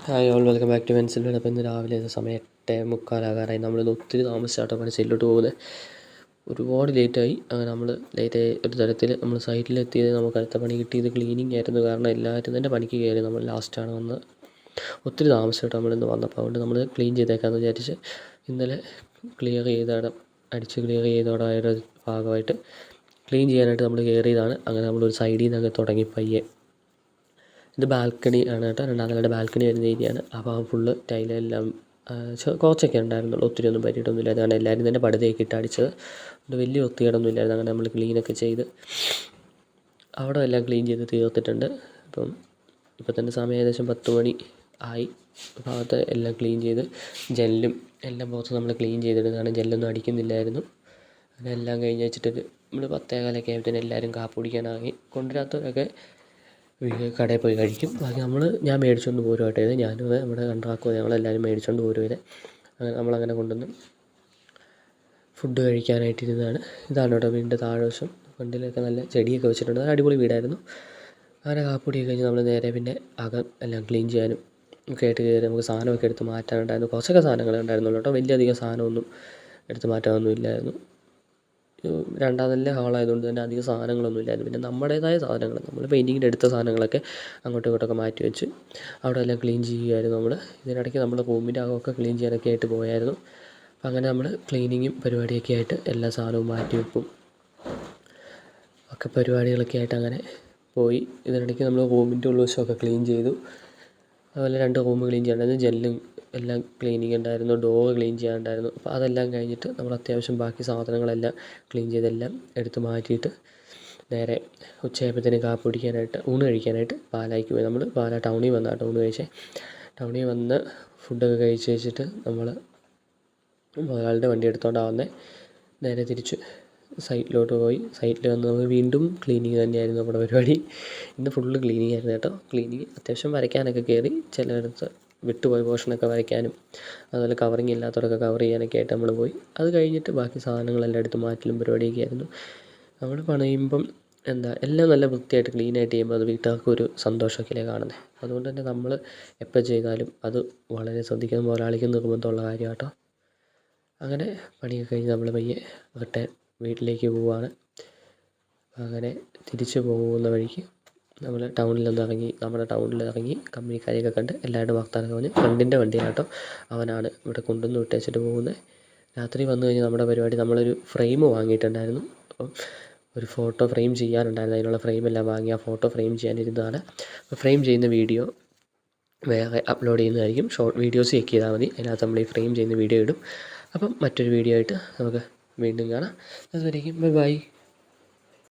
Hi all, welcome back to പെൻസിലുണ്ട്. അപ്പോൾ ഇന്ന് രാവിലെ സമയം 8:45 നമ്മളിന്ന് ഒത്തിരി താമസിച്ചാട്ടോ പണിസൈറ്റിലോട്ട് പോകുന്നത്. ഒരുപാട് ലേറ്റായി. അങ്ങനെ നമ്മൾ ലേറ്റായി ഒരു തരത്തിൽ നമ്മൾ സൈറ്റിലെത്തിയത് നമുക്ക് അടുത്ത പണി കിട്ടിയത് ക്ലീനിങ് ആയിരുന്നു. കാരണം എല്ലാവരും തന്നെ പണിക്ക് കയറി, നമ്മൾ ലാസ്റ്റാണ് വന്നത്. ഒത്തിരി താമസിച്ചിട്ട് നമ്മളിന്ന് വന്നപ്പോൾ അതുകൊണ്ട് നമ്മൾ ക്ലീൻ ചെയ്തേക്കാമെന്ന് വിചാരിച്ച് ഇന്നലെ ക്ലിയർ ചെയ്തയിടം അടിച്ച് ക്ലിയർ ചെയ്തോടായുടെ ഭാഗമായിട്ട് ക്ലീൻ ചെയ്യാനായിട്ട് നമ്മൾ കയറിയതാണ്. അങ്ങനെ നമ്മളൊരു സൈഡിൽ നിന്നൊക്കെ തുടങ്ങി പയ്യെ. ഇത് ബാൽക്കണി ആണ് കേട്ടോ, രണ്ടാം നിലയുടെ ബാൽക്കണി വരുന്ന ഏരിയയാണ്. അപ്പോൾ ആ ഫുള്ള് ടൈലെല്ലാം കുറച്ചൊക്കെ ഉണ്ടായിരുന്നുള്ളൂ, ഒത്തിരി ഒന്നും പറ്റിയിട്ടൊന്നും ഇല്ലായിരുന്നു. കാരണം എല്ലാവരും തന്നെ പടുതയൊക്കെ ഇട്ട് അടിച്ചത് അതുകൊണ്ട് വലിയ വൃത്തികേടൊന്നും ഇല്ലായിരുന്നു. അങ്ങനെ നമ്മൾ ക്ലീനൊക്കെ ചെയ്ത് അവിടെ എല്ലാം ക്ലീൻ ചെയ്ത് തീർത്തിട്ടുണ്ട്. ഇപ്പം തന്നെ സമയം ഏകദേശം 10 മണി ആയി. ഭാഗത്ത് എല്ലാം ക്ലീൻ ചെയ്ത് ജനലും എല്ലാം പുറത്ത് നമ്മൾ ക്ലീൻ ചെയ്തിടുന്നതാണ്. ജനലൊന്നും അടിക്കുന്നില്ലായിരുന്നു. അങ്ങനെ എല്ലാം കഴിഞ്ഞ് വെച്ചിട്ട് നമ്മൾ 10:15 ആയപ്പോഴത്തേനും എല്ലാവരും കാപ്പി കുടിക്കാനായി. കൊണ്ടുവരാത്തവരൊക്കെ കടയിൽ പോയി കഴിക്കും. ബാക്കി ഞാൻ മേടിച്ചുകൊണ്ട് പോരുമായിട്ട് ഇത് ഞാനും നമ്മുടെ കണ്ടാക്കുമോ ഞങ്ങളെല്ലാവരും മേടിച്ചുകൊണ്ട് പോരുവരെ. അങ്ങനെ നമ്മളങ്ങനെ കൊണ്ടുവന്ന് ഫുഡ് കഴിക്കാനായിട്ടിരുന്നതാണ്. ഇതാണ് കേട്ടോ വീടിൻ്റെ താഴ്വശം. ഫ്രണ്ടിലൊക്കെ നല്ല ചെടിയൊക്കെ വെച്ചിട്ടുണ്ട്. അത് അടിപൊളി വീടായിരുന്നു. അങ്ങനെ കാപ്പിടിയൊക്കെ കഴിഞ്ഞ് നമ്മൾ നേരെ പിന്നെ അകം എല്ലാം ക്ലീൻ ചെയ്യാനും ഒക്കെ ആയിട്ട് കയറി. നമുക്ക് സാധനമൊക്കെ എടുത്ത് മാറ്റാനുണ്ടായിരുന്നു. കുറച്ചൊക്കെ സാധനങ്ങൾ ഉണ്ടായിരുന്നുള്ളൂ കേട്ടോ, വലിയധികം സാധനമൊന്നും എടുത്ത് മാറ്റാനൊന്നും ഇല്ലായിരുന്നു. രണ്ടാം നില ഹാളായതുകൊണ്ട് തന്നെ അധികം സാധനങ്ങളൊന്നും ഇല്ലായിരുന്നു. പിന്നെ നമ്മുടേതായ സാധനങ്ങൾ, നമ്മൾ പെയിൻറ്റിങ്ങിൻ്റെ എടുത്ത സാധനങ്ങളൊക്കെ അങ്ങോട്ടും ഇങ്ങോട്ടൊക്കെ മാറ്റി വെച്ച് അവിടെ എല്ലാം ക്ലീൻ ചെയ്യുമായിരുന്നു നമ്മൾ. ഇതിനിടയ്ക്ക് നമ്മൾ റൂമിൻ്റെ അകമൊക്കെ ക്ലീൻ ചെയ്യാനൊക്കെ ആയിട്ട് പോയായിരുന്നു. അപ്പം അങ്ങനെ നമ്മൾ ക്ലീനിങ്ങും പരിപാടിയൊക്കെ ആയിട്ട് എല്ലാ സാധനവും മാറ്റി വെക്കും ഒക്കെ പരിപാടികളൊക്കെ ആയിട്ട് അങ്ങനെ പോയി. ഇതിനിടയ്ക്ക് നമ്മൾ റൂമിൻ്റെ ഉൾവശമൊക്കെ ക്ലീൻ ചെയ്തു. അതുപോലെ 2 റൂം ക്ലീൻ ചെയ്യാനുണ്ടായിരുന്നു. ജനലും എല്ലാം ക്ലീനിങ് ഉണ്ടായിരുന്നു. ഡോറ് ക്ലീൻ ചെയ്യാനുണ്ടായിരുന്നു. അപ്പോൾ അതെല്ലാം കഴിഞ്ഞിട്ട് നമ്മൾ അത്യാവശ്യം ബാക്കി സാധനങ്ങളെല്ലാം ക്ലീൻ ചെയ്തെല്ലാം എടുത്ത് മാറ്റിയിട്ട് നേരെ ഉച്ചയായപ്പോഴത്തേനും കാപ്പി കുടിക്കാനായിട്ട് ഊണ് കഴിക്കാനായിട്ട് പാലായ്ക്ക് പോയി. നമ്മൾ പാലാ ടൗണിൽ വന്നാട്ടോ ഊണ് കഴിച്ചേ. ടൗണിൽ വന്ന് ഫുഡൊക്കെ കഴിച്ച് വെച്ചിട്ട് നമ്മൾ ഒരാളുടെ വണ്ടി എടുത്തുകൊണ്ടാണ് നേരെ തിരിച്ച് സൈറ്റിലോട്ട് പോയി. സൈറ്റിൽ വന്ന് നമ്മൾ വീണ്ടും ക്ലീനിങ് തന്നെയായിരുന്നു നമ്മുടെ പരിപാടി. ഇന്ന് ഫുള്ള് ക്ലീനിങ് ആയിരുന്നു കേട്ടോ. ക്ലീനിങ് അത്യാവശ്യം വരയ്ക്കാനൊക്കെ കയറി, ചിലയിടത്ത് വിട്ടുപോയ പോർഷനൊക്കെ വരയ്ക്കാനും അതുപോലെ കവറിങ് ഇല്ലാത്തവരൊക്കെ കവർ ചെയ്യാനൊക്കെ ആയിട്ട് നമ്മൾ പോയി. അത് കഴിഞ്ഞിട്ട് ബാക്കി സാധനങ്ങളെല്ലാം എടുത്ത് മാറ്റലും പരിപാടിയൊക്കെ ആയിരുന്നു. നമ്മൾ പണിയുമ്പം എല്ലാം നല്ല വൃത്തിയായിട്ട് ക്ലീനായിട്ട് ചെയ്യുമ്പോൾ അത് വീട്ടുകാർക്ക് ഒരു സന്തോഷമൊക്കെയല്ലേ കാണുന്നത്. അതുകൊണ്ട് തന്നെ നമ്മൾ എപ്പോൾ ചെയ്താലും അത് വളരെ ശ്രദ്ധിക്കുന്ന മുതലാളിക്ക് നിർബന്ധമുള്ള കാര്യം കേട്ടോ. അങ്ങനെ പണിയൊക്കെ കഴിഞ്ഞ് നമ്മൾ പയ്യെ റിട്ടേൺ വീട്ടിലേക്ക് പോവുകയാണ്. അങ്ങനെ തിരിച്ച് പോകുന്ന വഴിക്ക് നമ്മൾ നമ്മുടെ ടൗണിൽ ഇറങ്ങി കമ്പനിക്കാരെയൊക്കെ കണ്ട് എല്ലാവരുടെ വർത്തമാനമൊക്കെ പറഞ്ഞ് ഫ്രണ്ടിൻ്റെ വണ്ടിയാണ് കേട്ടോ, അവനാണ് ഇവിടെ കൊണ്ടുവന്ന് വിട്ടേച്ചിട്ട് പോകുന്നത്. രാത്രി വന്നു കഴിഞ്ഞ് നമ്മുടെ പരിപാടി, നമ്മളൊരു ഫ്രെയിം വാങ്ങിയിട്ടുണ്ടായിരുന്നു. അപ്പം ഒരു ഫോട്ടോ ഫ്രെയിം ചെയ്യാനുണ്ടായിരുന്നു. അതിനുള്ള ഫ്രെയിമെല്ലാം വാങ്ങി ആ ഫോട്ടോ ഫ്രെയിം ചെയ്യാനിരുന്നതാണ്. അപ്പോൾ ഫ്രെയിം ചെയ്യുന്ന വീഡിയോ വേറെ അപ്ലോഡ് ചെയ്യുന്നതായിരിക്കും. ഷോർട്ട് വീഡിയോസ് ചെക്ക് ചെയ്താൽ മതി, അതിനകത്ത് നമ്മൾ ഈ ഫ്രെയിം ചെയ്യുന്ന വീഡിയോ ഇടും. അപ്പം മറ്റൊരു വീഡിയോ ആയിട്ട് നമുക്ക് വീണ്ടും കാണാം. അതുവരേക്കും ബൈ ബൈ.